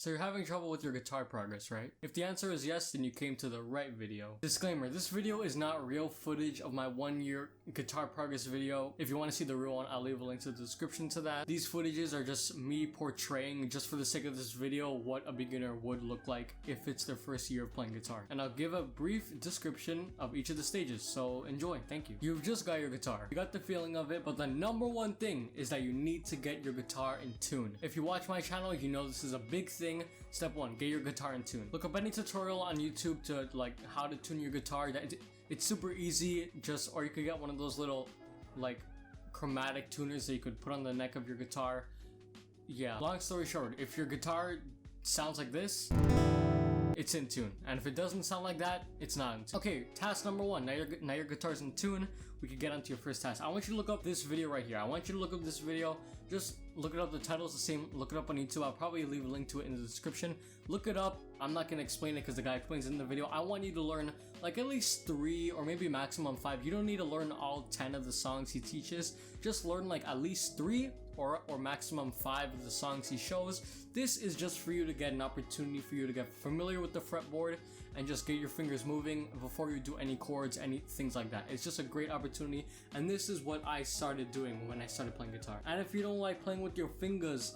So you're having trouble with your guitar progress, right? If the answer is yes, then you came to the right video. Disclaimer, this video is not real footage of my 1 year guitar progress video. If you want to see the real one, I'll leave a link to the description to that. These footages are just me portraying, just for the sake of this video, what a beginner would look like if it's their first year of playing guitar. And I'll give a brief description of each of the stages, so enjoy. Thank you. You've just got your guitar. You got the feeling of it, but the number one thing is that you need to get your guitar in tune. If you watch my channel, you know this is a big thing. Step 1, get your guitar in tune. Look up any tutorial on YouTube to like how to tune your guitar. It's super easy, or you could get one of those little like chromatic tuners that you could put on the neck of your guitar. Yeah, long story short, if your guitar sounds like this, it's in tune, and if it doesn't sound like that, it's not in tune. Okay, task number 1. Now your guitar's in tune. We can get onto your first task. I want you to look up this video right here. I want you to look up this video. Just look it up. The title's the same. Look it up on YouTube. I'll probably leave a link to it in the description. Look it up. I'm not gonna explain it because the guy explains it in the video. I want you to learn like at least 3 or maybe maximum 5. You don't need to learn all 10 of the songs he teaches. Just learn like at least 3 or maximum 5 of the songs he shows. This is just for you to get an opportunity for you to get familiar with the fretboard and just get your fingers moving before you do any chords, any things like that. It's just a great opportunity, and this is what I started doing when I started playing guitar. And if you don't like playing with your fingers,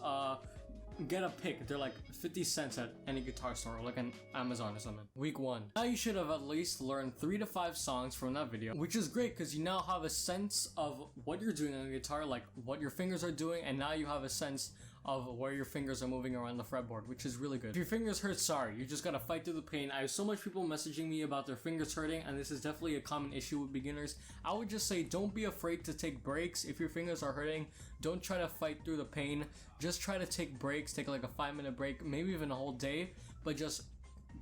get a pick. They're like 50 cents at any guitar store, or like on Amazon or something. Week 1. Now you should have at least learned 3 to 5 songs from that video, which is great because you now have a sense of what you're doing on the guitar, like what your fingers are doing, and now you have a sense of where your fingers are moving around the fretboard, which is really good. If your fingers hurt, sorry, you just gotta fight through the pain. I have so much people messaging me about their fingers hurting, and this is definitely a common issue with beginners. I would just say don't be afraid to take breaks. If your fingers are hurting, don't try to fight through the pain. Just try to take breaks, take like a 5-minute break, maybe even a whole day, but just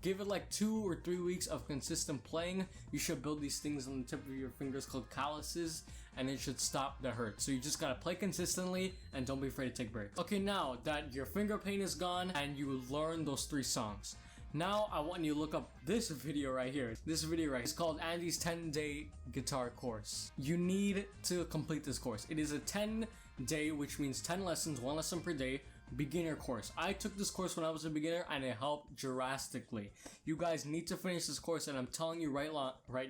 give it like 2 or 3 weeks of consistent playing. You should build these things on the tip of your fingers called calluses, and it should stop the hurt. So you just gotta play consistently and don't be afraid to take breaks. Okay, now that your finger pain is gone and you learn those 3 songs, now I want you to look up this video right here. This video right here is called Andy's 10-day guitar course. You need to complete this course. It is a 10-day, which means 10 lessons, 1 lesson per day, beginner course. I took this course when I was a beginner and it helped drastically. You guys need to finish this course, and I'm telling you right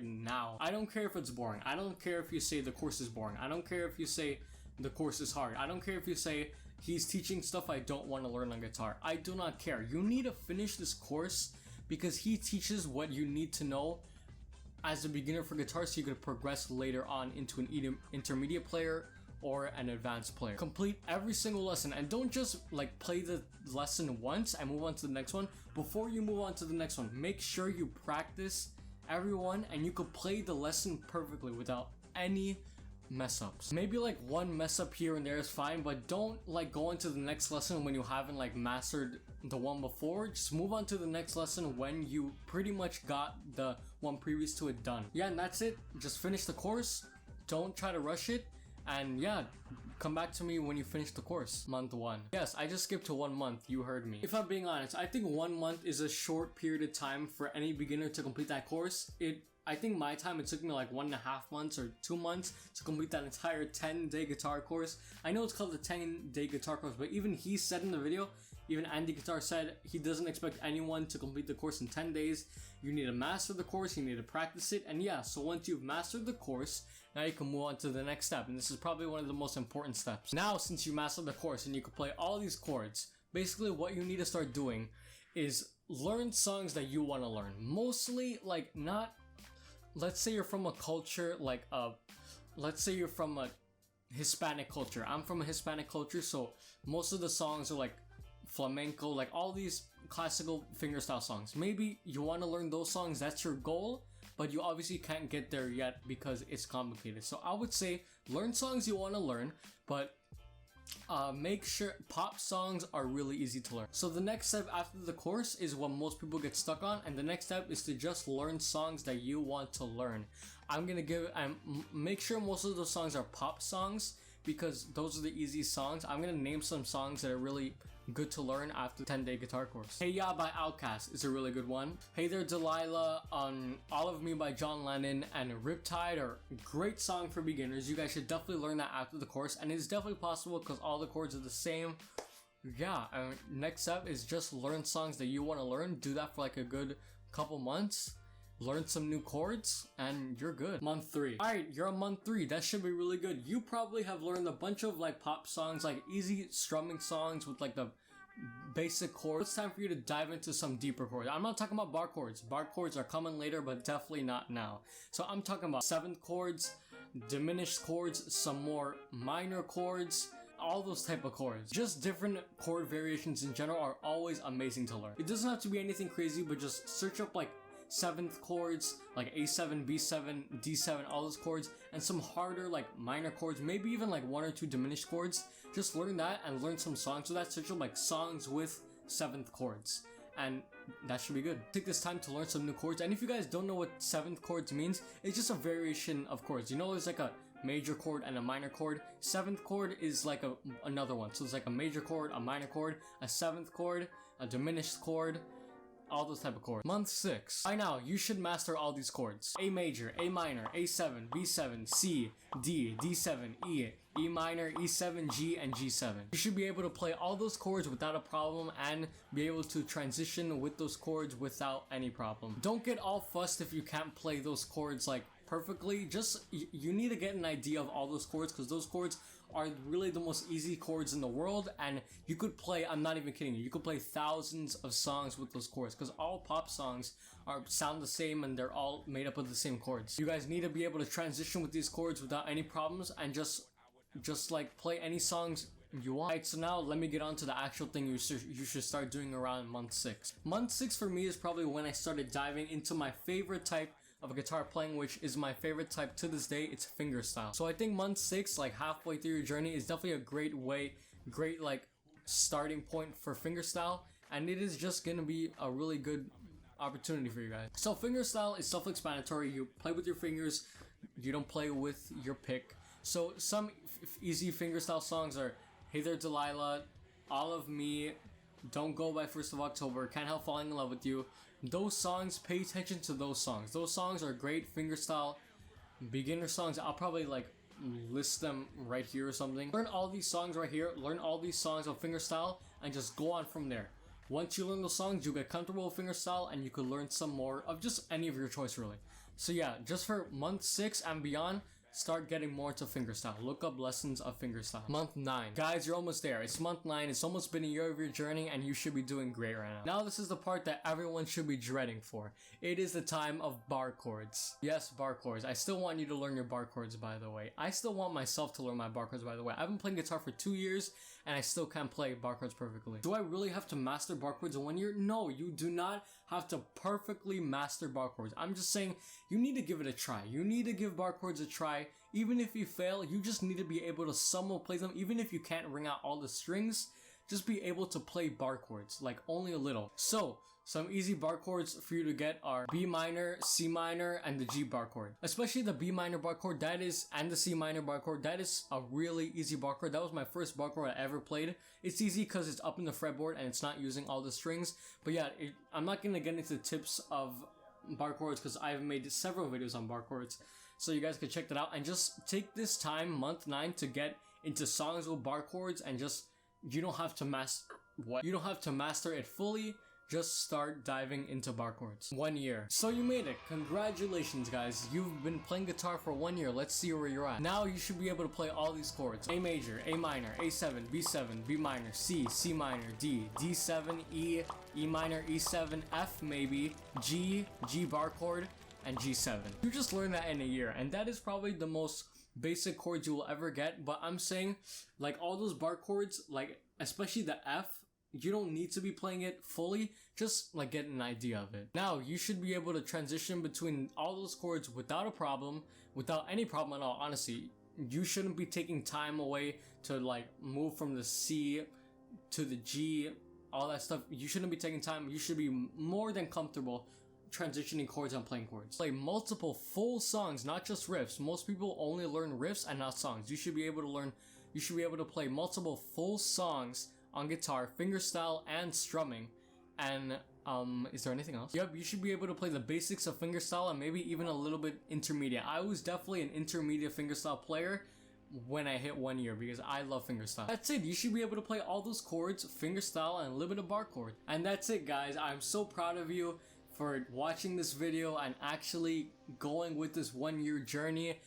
now, I don't care if it's boring. I don't care if you say the course is boring. I don't care if you say the course is hard. I don't care if you say he's teaching stuff I don't want to learn on guitar. I do not care. You need to finish this course because he teaches what you need to know as a beginner for guitar so you could progress later on into an intermediate player or an advanced player. Complete every single lesson, and don't just like play the lesson once and move on to the next one. Before you move on to the next one, make sure you practice everyone and you could play the lesson perfectly without any mess ups. Maybe like 1 mess up here and there is fine, but don't like go on to the next lesson when you haven't like mastered the one before. Just move on to the next lesson when you pretty much got the one previous to it done. Yeah, and that's it. Just finish the course. Don't try to rush it. And yeah, come back to me when you finish the course. Month 1. Yes, I just skipped to 1 month. You heard me. If I'm being honest, I think 1 month is a short period of time for any beginner to complete that course. I think my time, it took me like 1.5 months or 2 months to complete that entire 10-day guitar course. I know it's called the 10-day guitar course, but even he said in the video, even Andy Guitar said he doesn't expect anyone to complete the course in 10 days. You need to master the course, you need to practice it, and yeah, so once you've mastered the course, now you can move on to the next step, and this is probably one of the most important steps. Now, since you mastered the course and you can play all these chords, basically what you need to start doing is learn songs that you want to learn. Mostly, like, not, let's say you're from a culture, like, let's say you're from a Hispanic culture. I'm from a Hispanic culture, so most of the songs are like flamenco, like all these classical fingerstyle songs. Maybe you want to learn those songs, that's your goal, but you obviously can't get there yet because it's complicated. So I would say learn songs you want to learn, but make sure pop songs are really easy to learn. So the next step after the course is what most people get stuck on, and the next step is to just learn songs that you want to learn. I'm gonna make sure most of those songs are pop songs because those are the easy songs. I'm gonna name some songs that are really good to learn after the 10-day guitar course. Hey Ya by Outkast is a really good one. Hey There Delilah, All of Me by John Lennon, and Riptide are a great song for beginners. You guys should definitely learn that after the course, and it's definitely possible because all the chords are the same. yeah, next up is just learn songs that you want to learn. Do that for like a good couple months. Learn some new chords and you're good. Month 3. Alright, you're on month 3. That should be really good. You probably have learned a bunch of like pop songs, like easy strumming songs with like the basic chords. It's time for you to dive into some deeper chords. I'm not talking about bar chords. Bar chords are coming later, but definitely not now. So I'm talking about 7th chords, diminished chords, some more minor chords, all those type of chords. Just different chord variations in general are always amazing to learn. It doesn't have to be anything crazy, but just search up like 7th chords, like A7, B7, D7, all those chords, and some harder like minor chords, maybe even like 1 or 2 diminished chords. Just learn that and learn some songs with that. Search up like songs with 7th chords, and that should be good. Take this time to learn some new chords. And if you guys don't know what 7th chords means, it's just a variation of chords. You know, there's like a major chord and a minor chord. 7th chord is like another one. So it's like a major chord, a minor chord, a 7th chord, a diminished chord, all those type of chords. Month 6. By now, you should master all these chords. A major, A minor, A7, B7, C, D, D7, E, E minor, E7, G, and G7. You should be able to play all those chords without a problem and be able to transition with those chords without any problem. Don't get all fussed if you can't play those chords like perfectly. Just, you need to get an idea of all those chords, because those chords are really the most easy chords in the world, and you could play, I'm not even kidding you, you could play thousands of songs with those chords, because all pop songs sound the same and they're all made up of the same chords. You guys need to be able to transition with these chords without any problems and just like play any songs you want. Alright, so now let me get on to the actual thing you should start doing around month 6. Month 6 for me is probably when I started diving into my favorite type of guitar playing, which is my favorite type to this day. It's fingerstyle. So I think month 6, like halfway through your journey, is definitely a great like starting point for fingerstyle, and it is just gonna be a really good opportunity for you guys. So fingerstyle is self-explanatory. You play with your fingers, you don't play with your pick. So some easy fingerstyle songs are Hey There Delilah, All of Me, Don't Go by 1st of October, Can't Help Falling in Love with You. Those songs, pay attention to those songs. Those songs are great fingerstyle beginner songs. I'll probably like list them right here or something. Learn all these songs right here. Learn all these songs of fingerstyle and just go on from there. Once you learn those songs, you get comfortable with fingerstyle and you could learn some more of just any of your choice really. So yeah, just for month 6 and beyond, start getting more into fingerstyle. Look up lessons of fingerstyle. Month 9. Guys, you're almost there. It's month 9. It's almost been a year of your journey and you should be doing great right now. Now this is the part that everyone should be dreading for. It is the time of bar chords. Yes, bar chords. I still want you to learn your bar chords, by the way. I still want myself to learn my bar chords, by the way. I've been playing guitar for 2 years and I still can't play bar chords perfectly. Do I really have to master bar chords in 1 year? No, you do not have to perfectly master bar chords. I'm just saying you need to give it a try. You need to give bar chords a try. Even if you fail, you just need to be able to somewhat play them. Even if you can't ring out all the strings, just be able to play bar chords, like only a little. So, some easy bar chords for you to get are B minor, C minor, and the G bar chord. Especially the B minor bar chord, and the C minor bar chord, that is a really easy bar chord. That was my first bar chord I ever played. It's easy because it's up in the fretboard and it's not using all the strings. But yeah, I'm not going to get into tips of bar chords because I've made several videos on bar chords. So you guys can check that out and just take this time, month 9, to get into songs with bar chords and just, you don't have to master it fully. Just start diving into bar chords. 1 year. So you made it. Congratulations, guys. You've been playing guitar for 1 year. Let's see where you're at. Now you should be able to play all these chords. A major, A minor, A7, B7, B minor, C, C minor, D, D7, E, E minor, E7, F maybe, G, G bar chord, and G7. You just learned that in a year, and that is probably the most basic chords you will ever get. But I'm saying, like, all those bar chords, like especially the F, you don't need to be playing it fully, just like get an idea of it. Now you should be able to transition between all those chords without a problem, without any problem at all. Honestly, you shouldn't be taking time away to like move from the C to the G, all that stuff. You shouldn't be taking time. You should be more than comfortable transitioning chords and playing chords. Play multiple full songs, not just riffs. Most people only learn riffs and not songs. You should be able to play multiple full songs on guitar, fingerstyle, and strumming. And is there anything else? Yep, you should be able to play the basics of fingerstyle and maybe even a little bit intermediate. I was definitely an intermediate fingerstyle player, when I hit 1 year because I love fingerstyle. That's it. You should be able to play all those chords, fingerstyle, and a little bit of bar chord. And that's it, guys. I'm so proud of you for watching this video and actually going with this 1 year journey.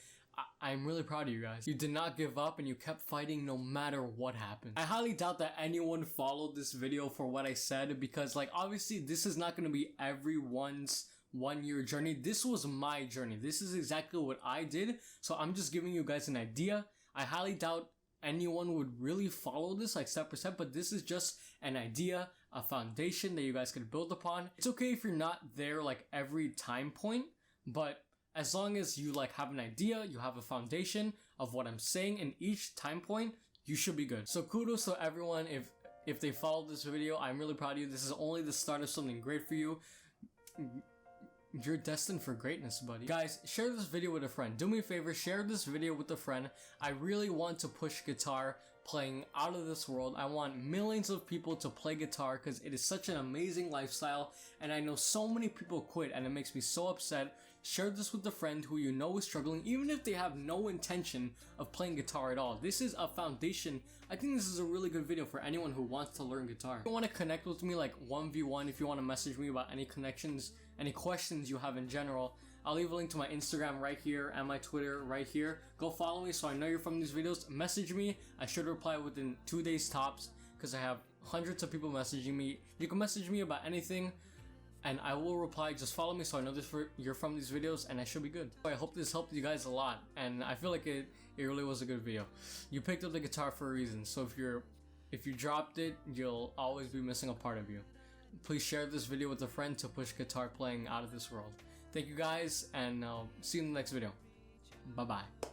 I'm really proud of you guys. You did not give up and you kept fighting no matter what happened. I highly doubt that anyone followed this video for what I said because, like, obviously this is not going to be everyone's 1 year journey. This was my journey. This is exactly what I did. So I'm just giving you guys an idea. I highly doubt anyone would really follow this like step by step, but this is just an idea, a foundation that you guys could build upon. It's okay if you're not there like every time point, but as long as you like have an idea, you have a foundation of what I'm saying in each time point, you should be good. So kudos to everyone if they followed this video. I'm really proud of you. This is only the start of something great for you. You're destined for greatness, buddy. Guys, share this video with a friend. Do me a favor, share this video with a friend. I really want to push guitar playing out of this world. I want millions of people to play guitar because it is such an amazing lifestyle, and I know so many people quit and it makes me so upset. Share this with a friend who you know is struggling, even if they have no intention of playing guitar at all. This is a foundation. I think this is a really good video for anyone who wants to learn guitar. If you want to connect with me like 1v1, if you want to message me about any connections, any questions you have in general, I'll leave a link to my Instagram right here and my Twitter right here. Go follow me so I know you're from these videos. Message me. I should reply within 2 days tops because I have hundreds of people messaging me. You can message me about anything and I will reply. Just follow me so I know you're from these videos and I should be good. I hope this helped you guys a lot, and I feel like it really was a good video. You picked up the guitar for a reason, so if you dropped it, you'll always be missing a part of you. Please share this video with a friend to push guitar playing out of this world. Thank you guys, and see you in the next video. Bye bye.